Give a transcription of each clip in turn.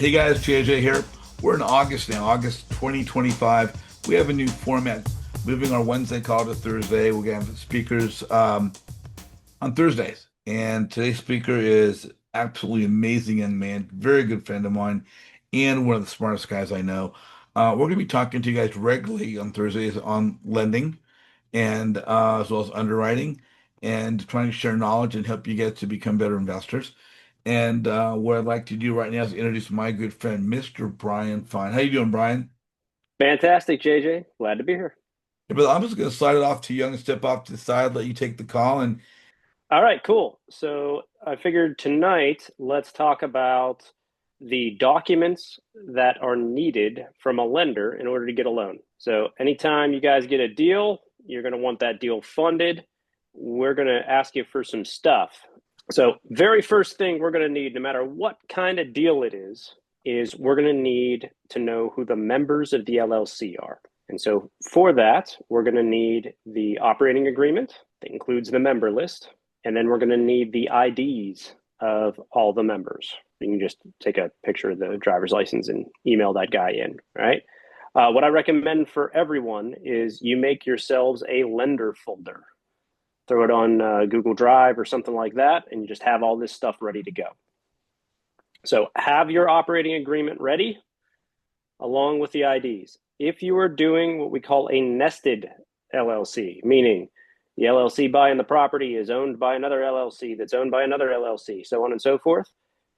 Hey guys, JJ here. We're in August now, August 2025. We have a new format, moving our Wednesday call to Thursday. We're going to have speakers on Thursdays. And today's speaker is absolutely amazing young man, very good friend of mine, and one of the smartest guys I know. We're going to be talking to you guys regularly on Thursdays on lending and as well as underwriting and trying to share knowledge and help you guys to become better investors. And what I'd like to do right now is introduce my good friend, Mr. Brian Fine. How you doing, Brian? Fantastic, JJ. Glad to be here. Yeah, but I'm just going to slide it off to you. I'm going to step off to the side, let you take the call. And All right, cool. So I figured tonight let's talk about the documents that are needed from a lender in order to get a loan. So anytime you guys get a deal, you're going to want that deal funded. We're going to ask you for some stuff. So very first thing we're going to need, no matter what kind of deal it is we're going to need to know who the members of the LLC are. And so for that, we're going to need the operating agreement that includes the member list. And then we're going to need the IDs of all the members. You can just take a picture of the driver's license and email that guy in, right? What I recommend for everyone is you make yourselves a lender folder. Throw it on Google Drive or something like that, and you just have all this stuff ready to go. So have your operating agreement ready along with the IDs. If you are doing what we call a nested LLC, meaning the LLC buying the property is owned by another LLC that's owned by another LLC, so on and so forth,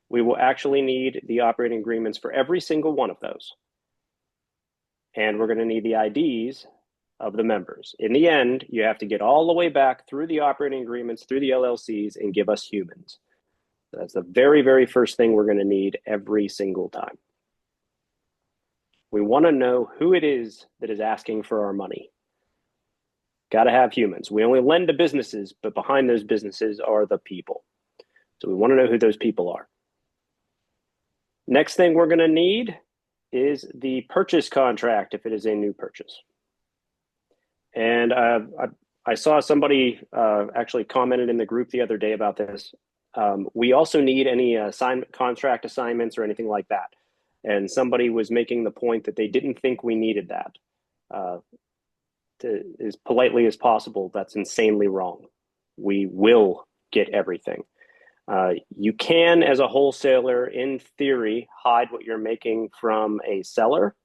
we will actually need the operating agreements for every single one of those. And we're going to need the IDs of the members. In the end, you have to get all the way back through the operating agreements, through the LLCs, and give us humans. That's the very, very first thing we're going to need every single time. We want to know who it is that is asking for our money. Got to have humans. We only lend to businesses, but behind those businesses are the people. So we want to know who those people are. Next thing we're going to need is the purchase contract if it is a new purchase. And I saw somebody actually commented in the group the other day about this. We also need any contract assignments or anything like that. And somebody was making the point that they didn't think we needed that. As politely as possible, that's insanely wrong. We will get everything. You can, as a wholesaler, in theory, hide what you're making from a seller,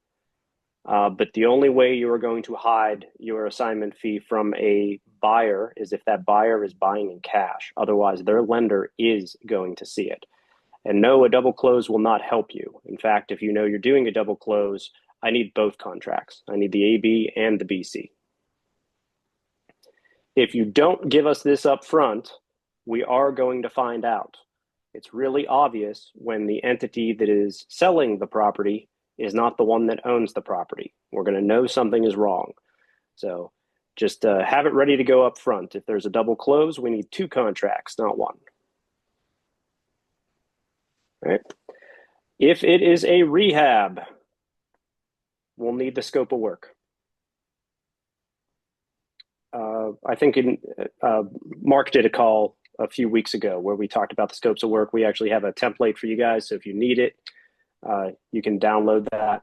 but the only way you are going to hide your assignment fee from a buyer is if that buyer is buying in cash. Otherwise, their lender is going to see it. And no, a double close will not help you. In fact, if you know you're doing a double close, I need both contracts. I need the AB and the BC. If you don't give us this up front, we are going to find out. It's really obvious when the entity that is selling the property is not the one that owns the property. We're going to know something is wrong. So just have it ready to go up front. If there's a double close, we need two contracts, not one. All right. If it is a rehab, we'll need the scope of work. I think Mark did a call a few weeks ago where we talked about the scopes of work. We actually have a template for you guys. So if you need it, you can download that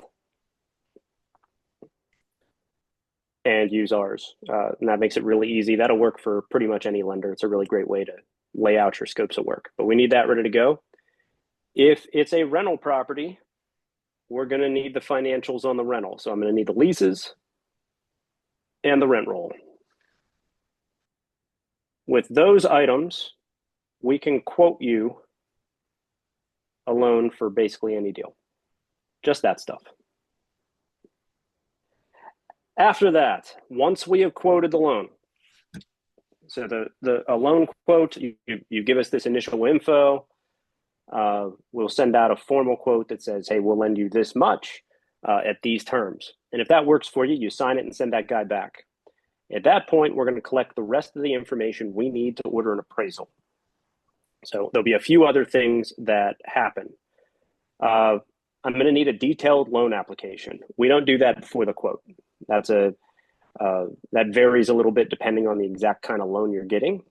and use ours. And that makes it really easy. That'll work for pretty much any lender. It's a really great way to lay out your scopes of work. But we need that ready to go. If it's a rental property, we're going to need the financials on the rental. So I'm going to need the leases and the rent roll. With those items, we can quote you a loan for basically any deal. Just that stuff. After that, once we have quoted the loan, so a loan quote, you give us this initial info, we'll send out a formal quote that says, hey, we'll lend you this much at these terms. And if that works for you, you sign it and send that guy back. At that point, we're going to collect the rest of the information we need to order an appraisal. So there'll be a few other things that happen. I'm going to need a detailed loan application. We don't do that before the quote. That varies a little bit depending on the exact kind of loan you're getting.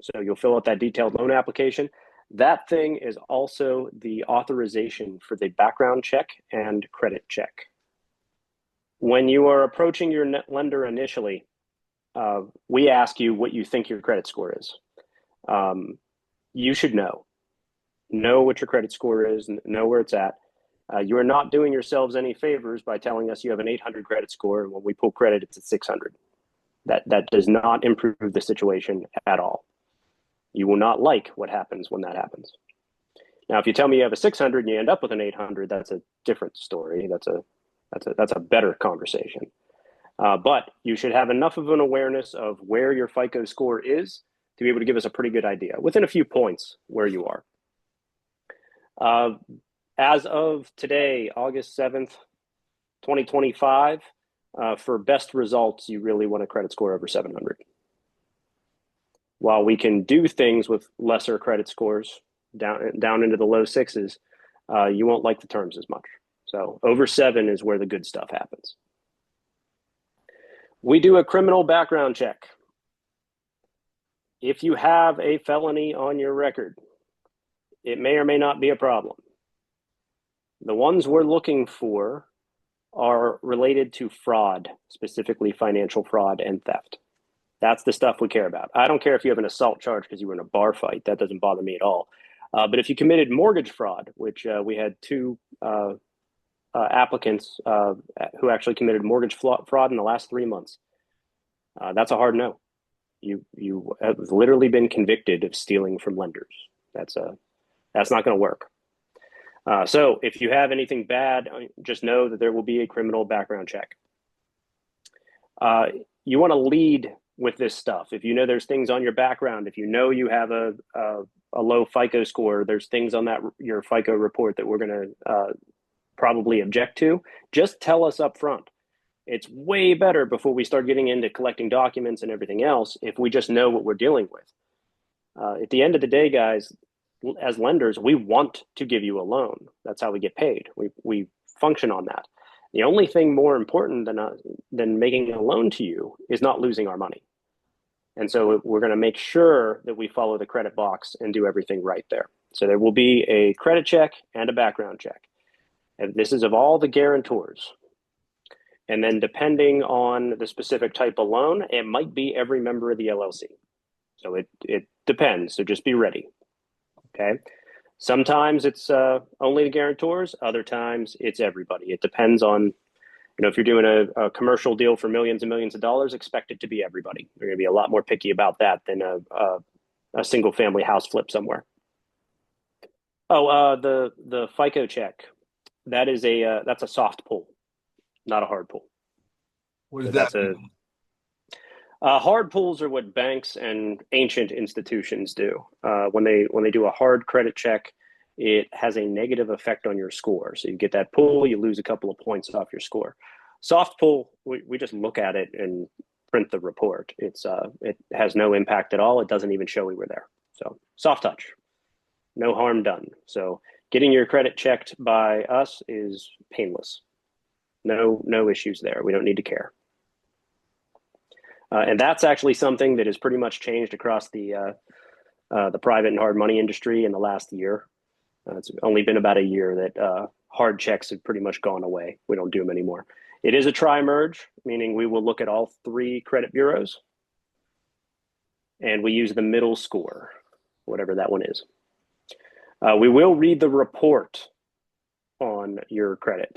So you'll fill out that detailed loan application. That thing is also the authorization for the background check and credit check. When you are approaching your lender initially, we ask you what you think your credit score is. You should know what your credit score is, know where it's at. You are not doing yourselves any favors by telling us you have an 800 credit score, and when we pull credit, it's at 600. That does not improve the situation at all. You will not like what happens when that happens. Now, if you tell me you have a 600 and you end up with an 800, that's a different story. That's a better conversation. But you should have enough of an awareness of where your FICO score is to be able to give us a pretty good idea within a few points where you are. As of today, August 7th, 2025, for best results, you really want a credit score over 700. While we can do things with lesser credit scores down into the low sixes, you won't like the terms as much. So over 7 is where the good stuff happens. We do a criminal background check. If you have a felony on your record, it may or may not be a problem. The ones we're looking for are related to fraud, specifically financial fraud and theft. That's the stuff we care about. I don't care if you have an assault charge because you were in a bar fight. That doesn't bother me at all. But if you committed mortgage fraud, which we had 2 applicants who actually committed mortgage fraud in the last 3 months, that's a hard no. You have literally been convicted of stealing from lenders. That's not going to work. So if you have anything bad, just know that there will be a criminal background check. You want to lead with this stuff. If you know there's things on your background, if you know you have a low FICO score, there's things on your FICO report that we're going to probably object to, just tell us up front. It's way better before we start getting into collecting documents and everything else if we just know what we're dealing with. At the end of the day, guys, as lenders, we want to give you a loan. That's how we get paid. We function on that. The only thing more important than making a loan to you is not losing our money. And so we're going to make sure that we follow the credit box and do everything right there. So there will be a credit check and a background check. And this is of all the guarantors. And then depending on the specific type of loan, it might be every member of the LLC. So it depends. So just be ready. Okay. Sometimes it's only the guarantors. Other times it's everybody. It depends on, if you're doing a commercial deal for millions and millions of dollars, expect it to be everybody. They're going to be a lot more picky about that than a single family house flip somewhere. Oh, the FICO check. That's a soft pull, not a hard pull. What does that mean? Hard pulls are what banks and ancient institutions do. When they do a hard credit check, it has a negative effect on your score. So you get that pull, you lose a couple of points off your score. Soft pull, we just look at it and print the report. It has no impact at all. It doesn't even show we were there. So soft touch, no harm done. So getting your credit checked by us is painless. No issues there. We don't need to care. And that's actually something that has pretty much changed across the private and hard money industry in the last year. It's only been about a year that hard checks have pretty much gone away. We don't do them anymore. It is a tri-merge, meaning we will look at all 3 credit bureaus, and we use the middle score, whatever that one is. We will read the report on your credit.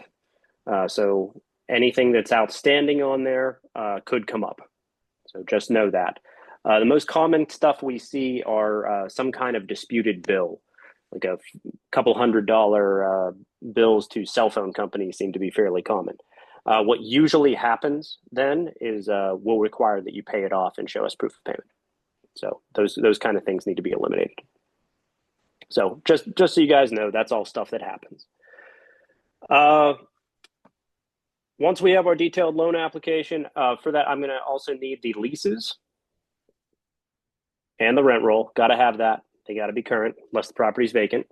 So anything that's outstanding on there could come up. So just know that. The most common stuff we see are some kind of disputed bill, like a couple $100 bills to cell phone companies seem to be fairly common. What usually happens then is we'll require that you pay it off and show us proof of payment. So those kind of things need to be eliminated. So just so you guys know, that's all stuff that happens. Once we have our detailed loan application, for that, I'm going to also need the leases and the rent roll. Got to have that. They got to be current unless the property's vacant.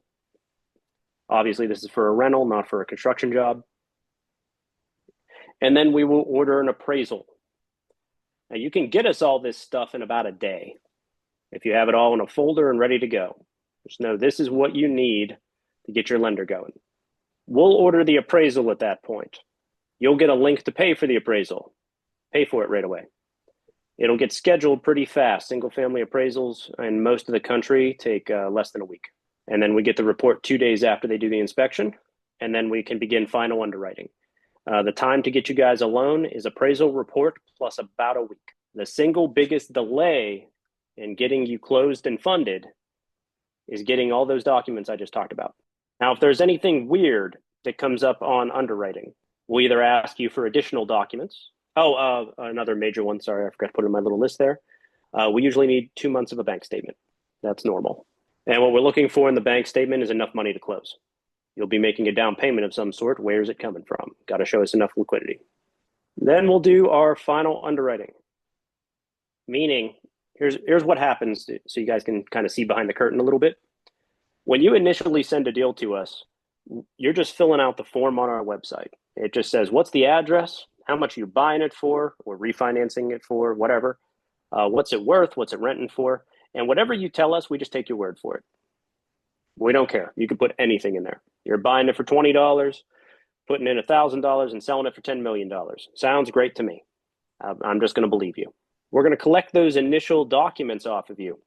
Obviously, this is for a rental, not for a construction job. And then we will order an appraisal. Now, you can get us all this stuff in about a day if you have it all in a folder and ready to go. Just know this is what you need to get your lender going. We'll order the appraisal at that point. You'll get a link to pay for the appraisal. Pay for it right away. It'll get scheduled pretty fast. Single family appraisals in most of the country take less than a week. And then we get the report 2 days after they do the inspection, and then we can begin final underwriting. The time to get you guys a loan is appraisal report plus about a week. The single biggest delay in getting you closed and funded is getting all those documents I just talked about. Now, if there's anything weird that comes up on underwriting, we'll either ask you for additional documents. Another major one. Sorry, I forgot to put it in my little list there. We usually need 2 months of a bank statement. That's normal. And what we're looking for in the bank statement is enough money to close. You'll be making a down payment of some sort. Where's it coming from? Got to show us enough liquidity. Then we'll do our final underwriting. Meaning, here's what happens so you guys can kind of see behind the curtain a little bit. When you initially send a deal to us, you're just filling out the form on our website. It just says, what's the address, how much are you buying it for, or refinancing it for, whatever. What's it worth, what's it renting for, and whatever you tell us, we just take your word for it. We don't care. You can put anything in there. You're buying it for $20, putting in $1,000 and selling it for $10 million. Sounds great to me. I'm just going to believe you. We're going to collect those initial documents off of you.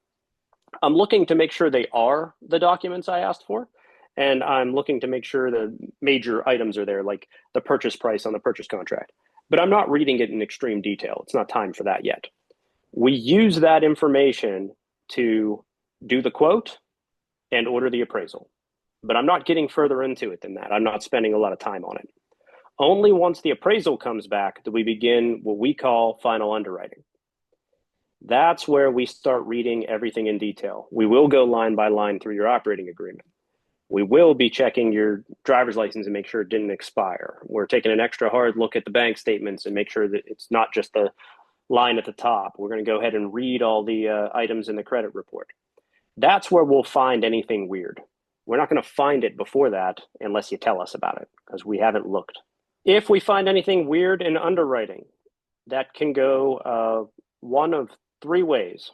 I'm looking to make sure they are the documents I asked for. And I'm looking to make sure the major items are there, like the purchase price on the purchase contract. But I'm not reading it in extreme detail. It's not time for that yet. We use that information to do the quote and order the appraisal. But I'm not getting further into it than that. I'm not spending a lot of time on it. Only once the appraisal comes back do we begin what we call final underwriting. That's where we start reading everything in detail. We will go line by line through your operating agreement. We will be checking your driver's license and make sure it didn't expire. We're taking an extra hard look at the bank statements and make sure that it's not just the line at the top. We're going to go ahead and read all the items in the credit report. That's where we'll find anything weird. We're not going to find it before that unless you tell us about it, because we haven't looked. If we find anything weird in underwriting, that can go one of three ways.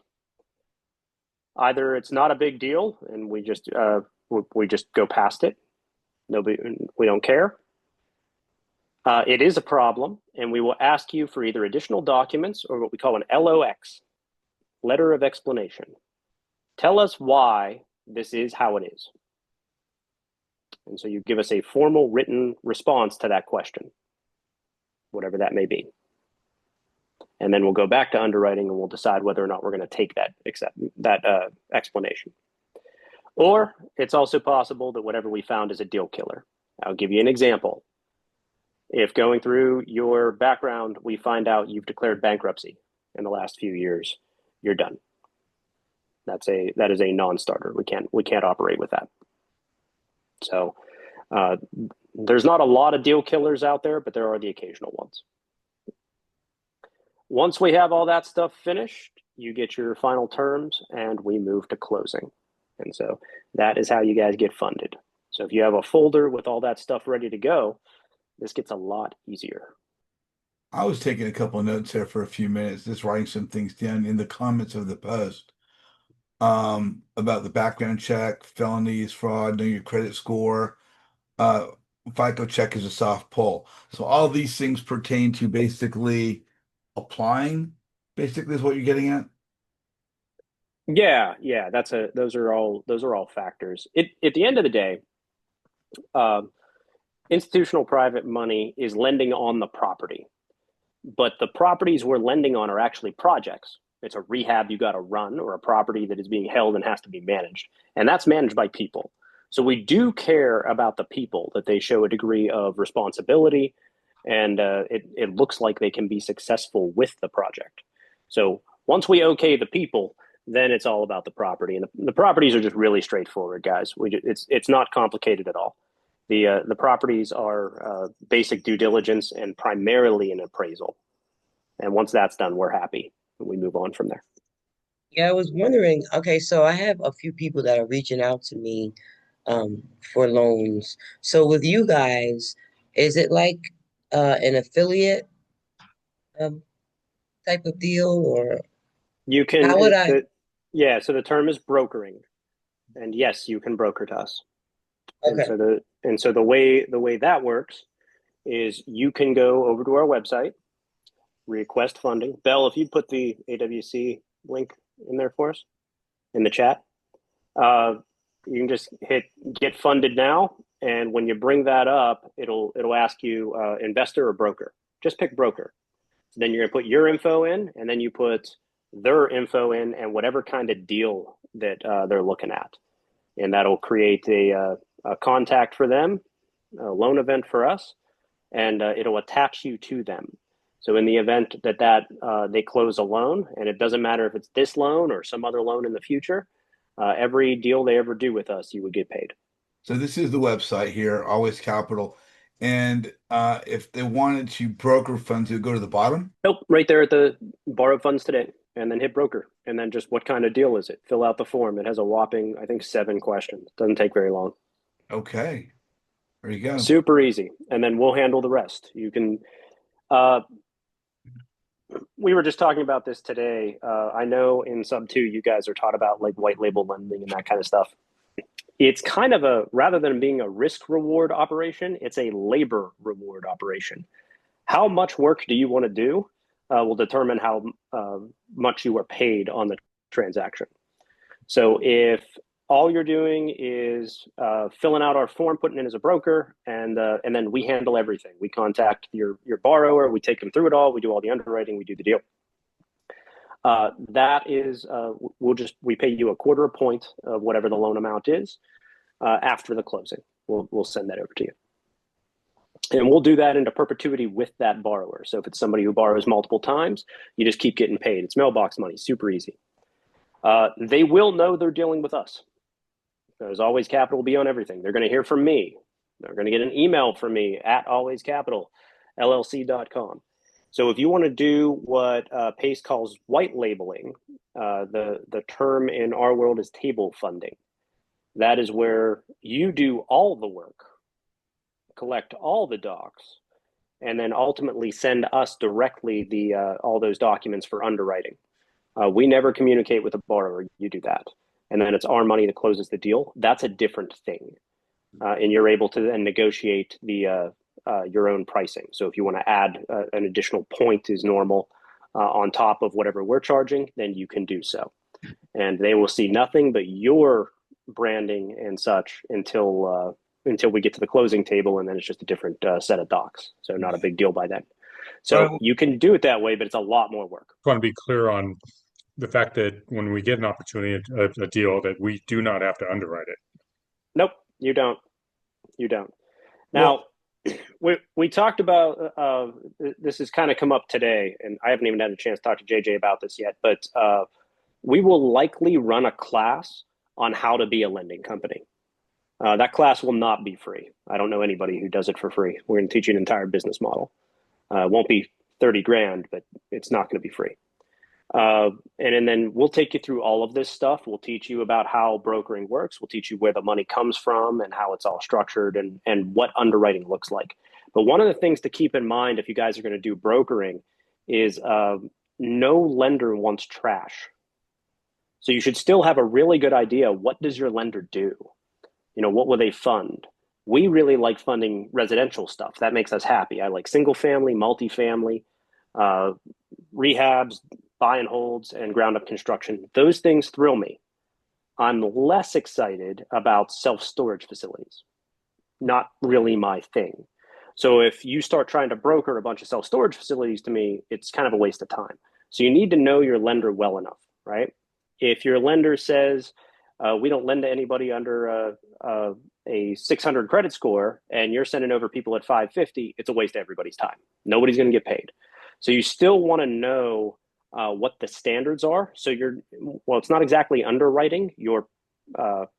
Either it's not a big deal and we just go past it. We don't care. It is a problem, and we will ask you for either additional documents or what we call an LOX, letter of explanation. Tell us why this is how it is. And so you give us a formal written response to that question, whatever that may be. And then we'll go back to underwriting and we'll decide whether or not we're going to take that explanation. Or it's also possible that whatever we found is a deal killer. I'll give you an example. If going through your background, we find out you've declared bankruptcy in the last few years, you're done. That is a non-starter. We can't operate with that. So there's not a lot of deal killers out there, but there are the occasional ones. Once we have all that stuff finished, you get your final terms and we move to closing. And so that is how you guys get funded. So if you have a folder with all that stuff ready to go, this gets a lot easier. I was taking a couple of notes here for a few minutes, just writing some things down in the comments of the post about the background check, felonies, fraud, know your credit score. FICO check is a soft pull. So all these things pertain to basically applying, basically is what you're getting at. Yeah, those are all factors. At the end of the day, institutional private money is lending on the property, but the properties we're lending on are actually projects. It's a rehab you got to run, or a property that is being held and has to be managed, and that's managed by people. So we do care about the people, that they show a degree of responsibility, and it looks like they can be successful with the project. So once we okay the people, then it's all about the property, and the properties are just really straightforward, guys. It's not complicated at all. The properties are basic due diligence and primarily an appraisal. And once that's done, we're happy. And we move on from there. Yeah, I was wondering, okay, so I have a few people that are reaching out to me for loans. So with you guys, is it like an affiliate um, type of deal, or You how would can, I? yeah, so the term is brokering. And yes, you can broker to us. Okay. And so the way that works is you can go over to our website, request funding. Bell, if you put the AWC link in there for us in the chat, you can just hit get funded now, and when you bring that up, it'll ask you investor or broker. Just pick broker. So then you're going to put your info in, and then you put their info in, and whatever kind of deal that they're looking at, and that'll create a contact for them, a loan event for us, and it'll attach you to them. So in the event that they close a loan, and it doesn't matter if it's this loan or some other loan in the future, every deal they ever do with us, you would get paid. So this is the website here, Always Capital. And if they wanted to broker funds, it would go to the bottom. Nope, right there at the borrow funds today, and then hit broker, and then just what kind of deal is it? Fill out the form. It has a whopping, I think, 7 questions. Doesn't take very long. Okay, there you go. Super easy, and then we'll handle the rest. You can. We were just talking about this today. I know in sub 2, you guys are taught about like white label lending and that kind of stuff. It's kind of rather than being a risk reward operation, it's a labor reward operation. How much work do you want to do will determine how much you are paid on the transaction. So if all you're doing is filling out our form, putting it as a broker, and then we handle everything. We contact your borrower, we take them through it all, we do all the underwriting, we do the deal. That is, we pay you a quarter point of whatever the loan amount is after the closing. We'll send that over to you. And we'll do that into perpetuity with that borrower. So if it's somebody who borrows multiple times, you just keep getting paid. It's mailbox money, super easy. They will know they're dealing with us. There's Always Capital will be on everything. They're going to hear from me. They're going to get an email from me at alwayscapitalllc.com. So if you want to do what Pace calls white labeling, the term in our world is table funding. That is where you do all the work, collect all the docs, and then ultimately send us directly all those documents for underwriting. We never communicate with the borrower. You do that. And then it's our money that closes the deal. That's a different thing. And you're able to then negotiate your own pricing. So if you want to add an additional point is normal on top of whatever we're charging, then you can do so. And they will see nothing but your branding and such until we get to the closing table, and then it's just a different set of docs. So not a big deal by then. So you can do it that way, but it's a lot more work. I want to be clear on the fact that when we get an opportunity, a deal, that we do not have to underwrite it. Nope, you don't. You don't. Now, we talked about this has kind of come up today, and I haven't even had a chance to talk to JJ about this yet, but we will likely run a class on how to be a lending company. That class will not be free. I don't know anybody who does it for free. We're going to teach you an entire business model. It won't be 30 grand, but it's not going to be free. And then we'll take you through all of this stuff. We'll teach you about how brokering works. We'll teach you where the money comes from and how it's all structured and what underwriting looks like. But one of the things to keep in mind if you guys are going to do brokering is no lender wants trash. So you should still have a really good idea. What does your lender do? What will they fund? We really like funding residential stuff. That makes us happy. I like single family, multifamily, rehabs, buy and holds, and ground up construction. Those things thrill me. I'm less excited about self-storage facilities. Not really my thing. So if you start trying to broker a bunch of self-storage facilities to me, it's kind of a waste of time. So you need to know your lender well enough, right? If your lender says, we don't lend to anybody under a 600 credit score, and you're sending over people at 550, it's a waste of everybody's time. Nobody's going to get paid. So you still want to know what the standards are. So it's not exactly underwriting, you're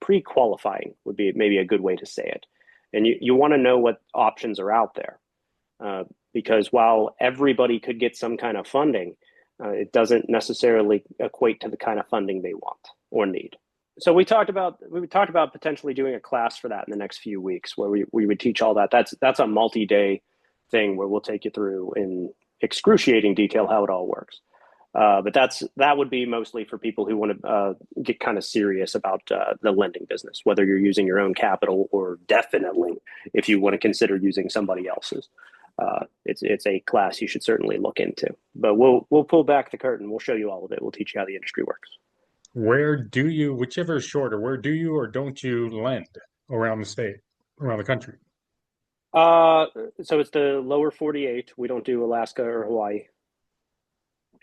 pre-qualifying would be maybe a good way to say it. And you want to know what options are out there. Because while everybody could get some kind of funding, it doesn't necessarily equate to the kind of funding they want or need. So we talked about potentially doing a class for that in the next few weeks where we would teach all that. That's a multi-day thing where we'll take you through in excruciating detail how it all works. But that would be mostly for people who want to get kind of serious about the lending business, whether you're using your own capital or definitely if you want to consider using somebody else's. It's a class you should certainly look into. But we'll pull back the curtain. We'll show you all of it. We'll teach you how the industry works. Where do you, whichever is shorter, where do you or don't you lend around the state, around the country? So it's the lower 48. We don't do Alaska or Hawaii.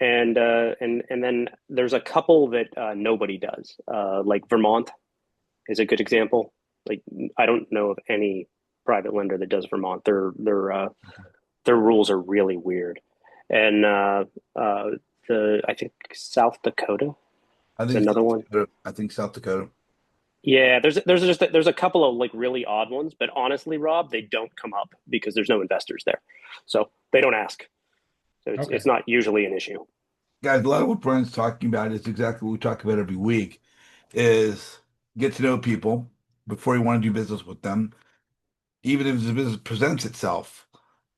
And then there's a couple that nobody does. Like Vermont is a good example. Like I don't know of any private lender that does Vermont. Their rules are really weird. And I think South Dakota I is think another one. I think South Dakota. Yeah, there's a couple of like really odd ones, but honestly, Rob, they don't come up because there's no investors there, so they don't ask. So it's not usually an issue. Guys, a lot of what Brian's talking about is exactly what we talk about every week, is get to know people before you want to do business with them. Even if the business presents itself,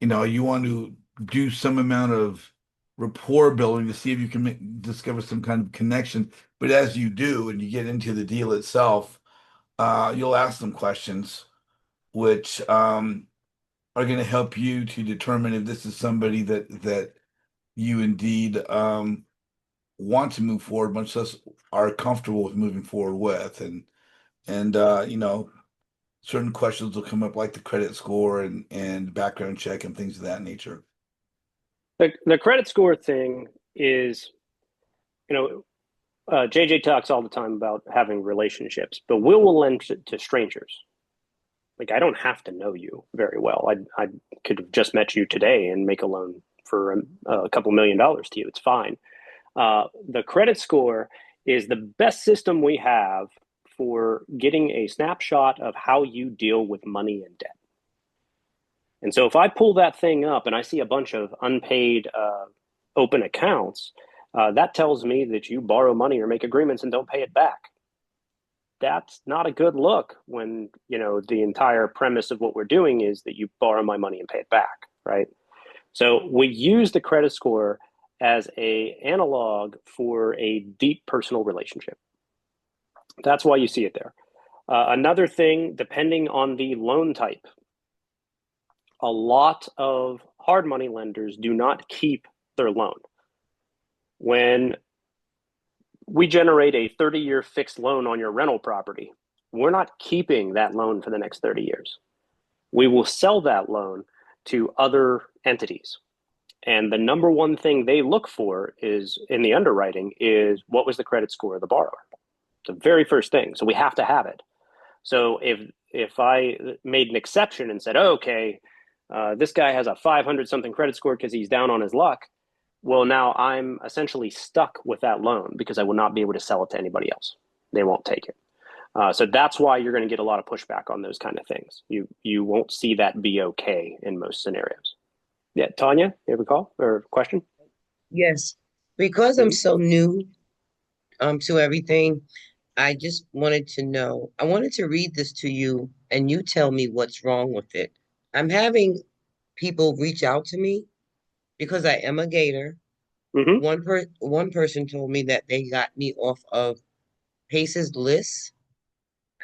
you want to do some amount of rapport building to see if you can discover some kind of connection. But as you do, and you get into the deal itself, you'll ask them questions, which are going to help you to determine if this is somebody that you indeed want to move forward, much less are comfortable with moving forward with. And certain questions will come up like the credit score and background check and things of that nature. The credit score thing is, JJ talks all the time about having relationships, but will lend to strangers. Like I don't have to know you very well. I could have just met you today and make a loan for a couple $1,000,000 to you. It's fine. The credit score is the best system we have for getting a snapshot of how you deal with money and debt. And so if I pull that thing up and I see a bunch of unpaid open accounts, that tells me that you borrow money or make agreements and don't pay it back. That's not a good look when, the entire premise of what we're doing is that you borrow my money and pay it back, right? So we use the credit score as a analog for a deep personal relationship. That's why you see it there. Another thing, depending on the loan type, a lot of hard money lenders do not keep their loan. When we generate a 30-year fixed loan on your rental property, we're not keeping that loan for the next 30 years. We will sell that loan to other entities. And the number one thing they look for is in the underwriting is what was the credit score of the borrower? The very first thing. So we have to have it. So if I made an exception and said, okay, this guy has a 500 something credit score because he's down on his luck, well, now I'm essentially stuck with that loan because I will not be able to sell it to anybody else. They won't take it. So that's why you're going to get a lot of pushback on those kind of things. You won't see that be okay in most scenarios. Yeah, Tanya, you have a call or question? Yes, because I'm so new to everything, I just wanted to know. I wanted to read this to you and you tell me what's wrong with it. I'm having people reach out to me because I am a Gator. Mm-hmm. One person told me that they got me off of Pace's list.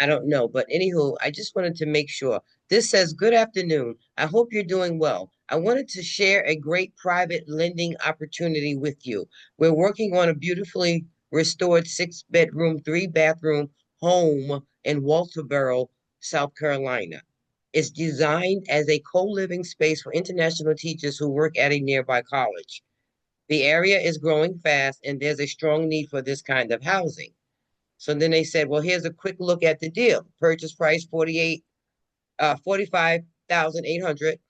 I don't know, but anywho, I just wanted to make sure. This says, "Good afternoon. I hope you're doing well. I wanted to share a great private lending opportunity with you. We're working on a beautifully restored 6-bedroom, 3-bathroom home in Walterboro, South Carolina. It's designed as a co-living space for international teachers who work at a nearby college. The area is growing fast, and there's a strong need for this kind of housing." So then they said, well, here's a quick look at the deal. Purchase price 45,800.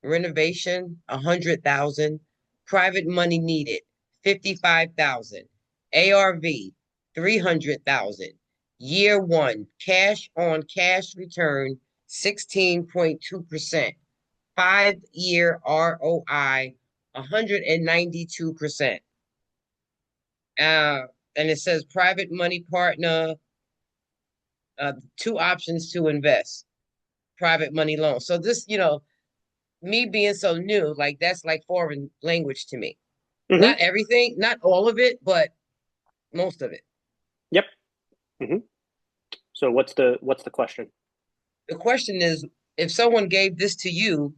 Renovation 100,000. Private money needed 55,000. ARV 300,000. Year one cash on cash return 16.2%. 5-year ROI 192%. And it says private money partner, 2 options to invest, private money loan. So this, me being so new, like that's like foreign language to me. Hmm. Not everything, not all of it, but most of it. Yep. Hmm. So what's the question? The question is, if someone gave this to you,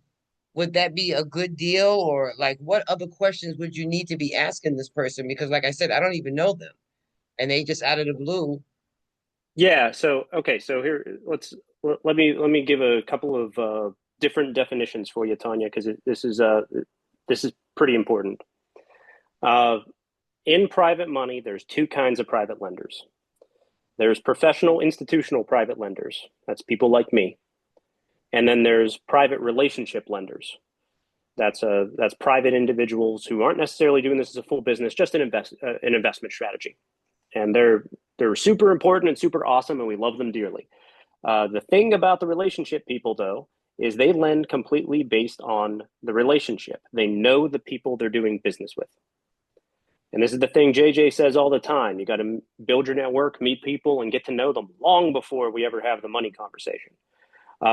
would that be a good deal? Or like what other questions would you need to be asking this person? Because like I said, I don't even know them. And they just out of the blue. Yeah. So okay. So here, let me give a couple of different definitions for you, Tanya, because this is pretty important. Uh, in private money, there's two kinds of private lenders. There's professional institutional private lenders. That's people like me. And then there's private relationship lenders. That's private individuals who aren't necessarily doing this as a full business, just an investment strategy. And they're super important and super awesome, and we love them dearly. The thing about the relationship people, though, is they lend completely based on the relationship. They know the people they're doing business with. And this is the thing JJ says all the time. You got to build your network, meet people, and get to know them long before we ever have the money conversation.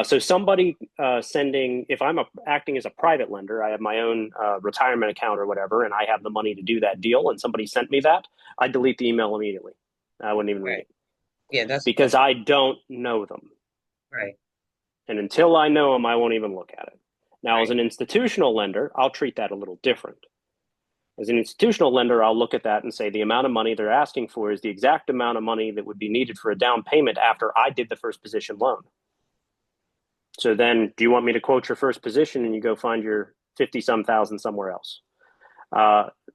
So somebody sending, if I'm acting as a private lender, I have my own retirement account or whatever, and I have the money to do that deal, and somebody sent me that, I delete the email immediately. I wouldn't even read Right. it Yeah, because I don't know them. right. And until I know them, I won't even look at it. Now, as Right. an institutional lender, I'll treat that a little different. As an institutional lender, I'll look at that and say the amount of money they're asking for is the exact amount of money that would be needed for a down payment after I did the first position loan. So then, do you want me to quote your first position and you go find your 50 some thousand somewhere else?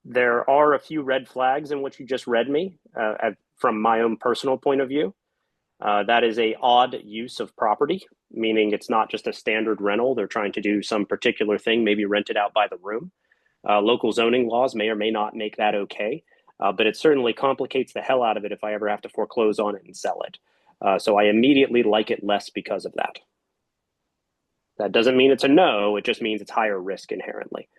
There are a few red flags in what you just read me from my own personal point of view. That is a odd use of property, meaning it's not just a standard rental. They're trying to do some particular thing, maybe rent it out by the room. Local zoning laws may or may not make that okay, but it certainly complicates the hell out of it if I ever have to foreclose on it and sell it. So I immediately like it less because of that. That doesn't mean it's a no. It just means it's higher risk inherently.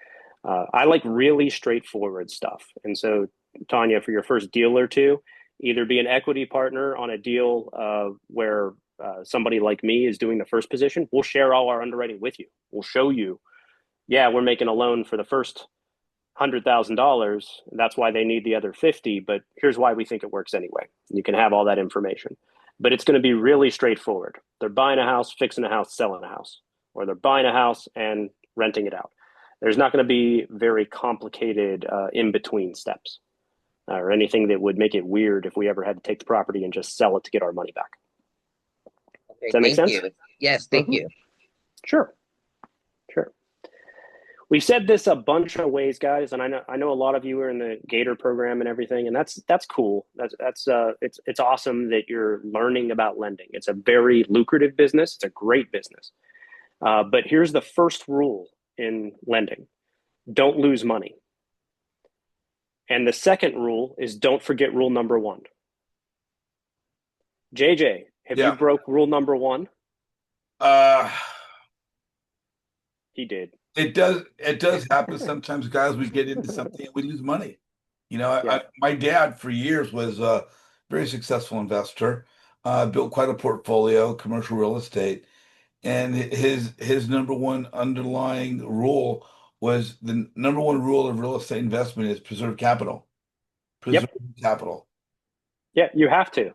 I like really straightforward stuff. And so, Tanya, for your first deal or two, either be an equity partner on a deal where somebody like me is doing the first position. We'll share all our underwriting with you. We'll show you, yeah, we're making a loan for the first $100,000. That's why they need the other 50, but here's why we think it works anyway. You can have all that information. But it's going to be really straightforward. They're buying a house, fixing a house, selling a house, or they're buying a house and renting it out. There's not going to be very complicated in between steps or anything that would make it weird if we ever had to take the property and just sell it to get our money back. Okay, Does that make thank sense? you. Yes, thank you. Sure. Sure. We've said this a bunch of ways, guys, and I know a lot of you are in the Gator program and everything, and that's cool. It's awesome that you're learning about lending. It's a very lucrative business. It's a great business. But here's the first rule in lending: don't lose money. And the second rule is don't forget rule number one. JJ, have you Yeah. broke rule number one? Uh, He did. it does happen sometimes, guys. We get into something and we lose money. Yeah. My dad for years was a very successful investor, built quite a portfolio, commercial real estate, and his number one underlying rule was the number one rule of real estate investment is preserve capital. Preserve Yep. capital. Yeah, you have to.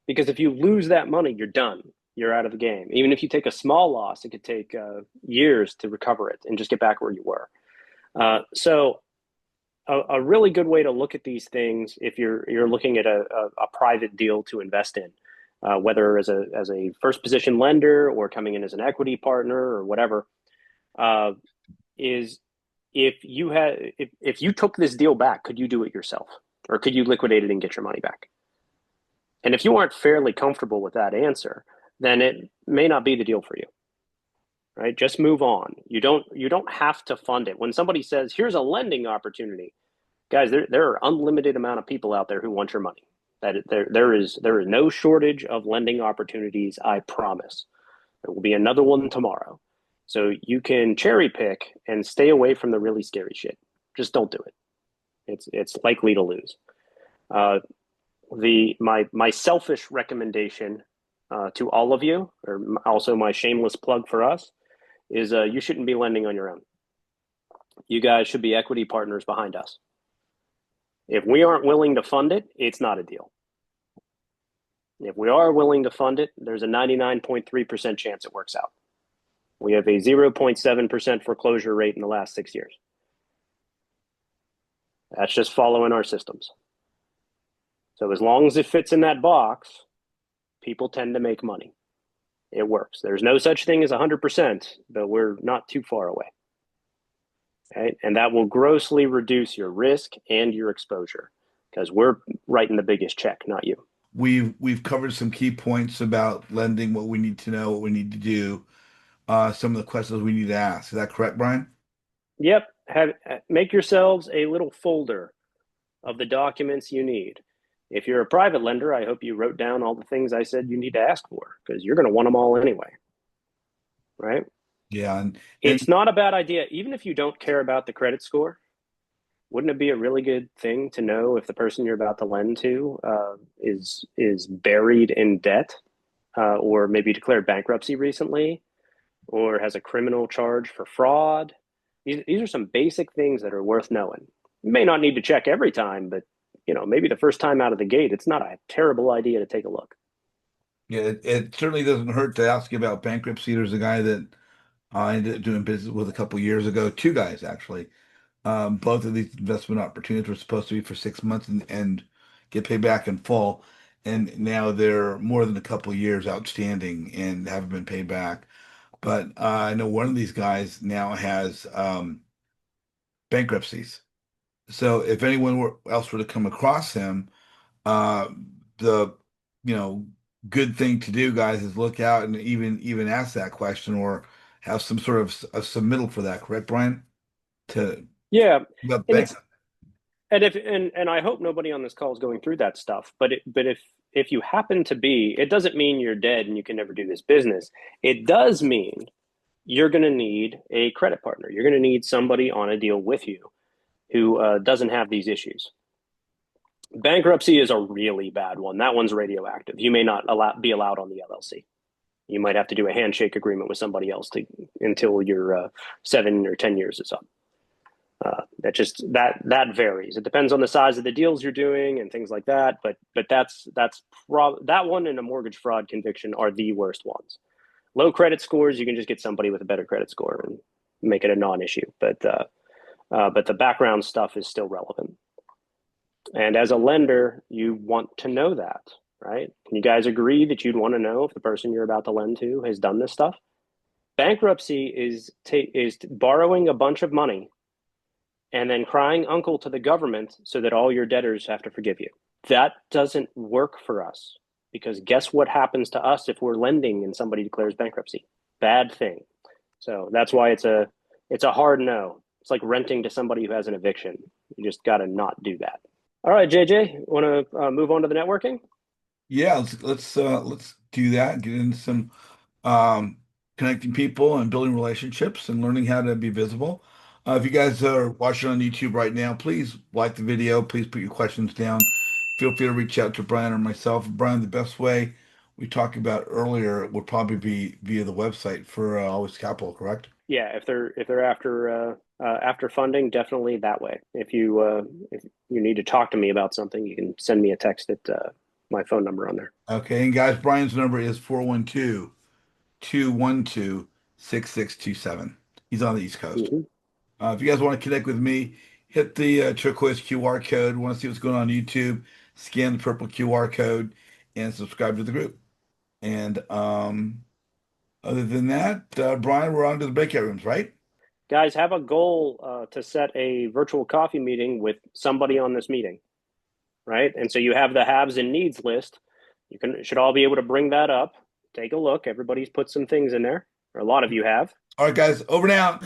Because if you lose that money, you're done. You're out of the game. Even if you take a small loss, it could take years to recover it and just get back where you were. So a really good way to look at these things, if you're looking at a private deal to invest in, whether as a first position lender or coming in as an equity partner or whatever, is if you took this deal back, could you do it yourself, or could you liquidate it and get your money back? And if you aren't fairly comfortable with that answer, then it may not be the deal for you. Right? Just move on. You don't have to fund it. When somebody says, "Here's a lending opportunity," guys, there are unlimited amount of people out there who want your money. There is no shortage of lending opportunities, I promise. There will be another one tomorrow. So you can cherry pick and stay away from the really scary shit. Just don't do it. It's likely to lose. My selfish recommendation to all of you, or also my shameless plug for us, is you shouldn't be lending on your own. You guys should be equity partners behind us. If we aren't willing to fund it, it's not a deal. If we are willing to fund it, there's a 99.3% chance it works out. We have a 0.7% foreclosure rate in the last 6 years. That's just following our systems. So as long as it fits in that box, people tend to make money. It works. There's no such thing as 100%, but we're not too far away. Okay? And that will grossly reduce your risk and your exposure because we're writing the biggest check, not you. We've covered some key points about lending, what we need to know, what we need to do, some of the questions we need to ask. Is that correct, Brian? Yep. Make yourselves a little folder of the documents you need. If you're a private lender, I hope you wrote down all the things I said you need to ask for because you're going to want them all anyway. Right? Yeah. And it's not a bad idea. Even if you don't care about the credit score, wouldn't it be a really good thing to know if the person you're about to lend to is buried in debt or maybe declared bankruptcy recently or has a criminal charge for fraud? These are some basic things that are worth knowing. You may not need to check every time, but maybe the first time out of the gate, it's not a terrible idea to take a look. Yeah, it certainly doesn't hurt to ask you about bankruptcy. There's a guy that I ended up doing business with a couple years ago, two guys actually. Both of these investment opportunities were supposed to be for 6 months and get paid back in full. And now they're more than a couple years outstanding and haven't been paid back. But I know one of these guys now has bankruptcies. So if anyone else were to come across him, uh, the good thing to do, guys, is look out and even ask that question or have some sort of a submittal for that. Correct, Brian? Yeah, About and bank. and I hope nobody on this call is going through that stuff. But if you happen to be, it doesn't mean you're dead and you can never do this business. It does mean you're going to need a credit partner. You're going to need somebody on a deal with you who doesn't have these issues. Bankruptcy is a really bad one. That one's radioactive. You may not be allowed on the LLC. You might have to do a handshake agreement with somebody else until your 7 or 10 years is up. That varies. It depends on the size of the deals you're doing and things like that. But that one and a mortgage fraud conviction are the worst ones. Low credit scores, you can just get somebody with a better credit score and make it a non-issue. But the background stuff is still relevant. And as a lender, you want to know that, right? Can you guys agree that you'd want to know if the person you're about to lend to has done this stuff? Bankruptcy is borrowing a bunch of money and then crying uncle to the government so that all your debtors have to forgive you. That doesn't work for us because guess what happens to us if we're lending and somebody declares bankruptcy? Bad thing. So that's why it's a hard no. It's like renting to somebody who has an eviction. You just got to not do that. All right, JJ, want to move on to the networking? Yeah, let's do that. Get into some connecting people and building relationships and learning how to be visible. If you guys are watching on YouTube right now, please like the video. Please put your questions down. Feel free to reach out to Brian or myself. Brian, the best way we talked about earlier would probably be via the website for Always Capital, correct? Yeah, if they're after funding, definitely that way. If you need to talk to me about something, you can send me a text at my phone number on there. Okay, and guys, Brian's number is 412-212-6627. He's on the East Coast. Mm-hmm. If you guys want to connect with me, hit the turquoise QR code. Want to see what's going on YouTube, scan the purple QR code and subscribe to the group. And other than that, Brian, we're on to the breakout rooms, right? Guys, have a goal to set a virtual coffee meeting with somebody on this meeting, right? And so you have the haves and needs list. Should all be able to bring that up. Take a look. Everybody's put some things in there, or a lot of you have. All right, guys, over and out.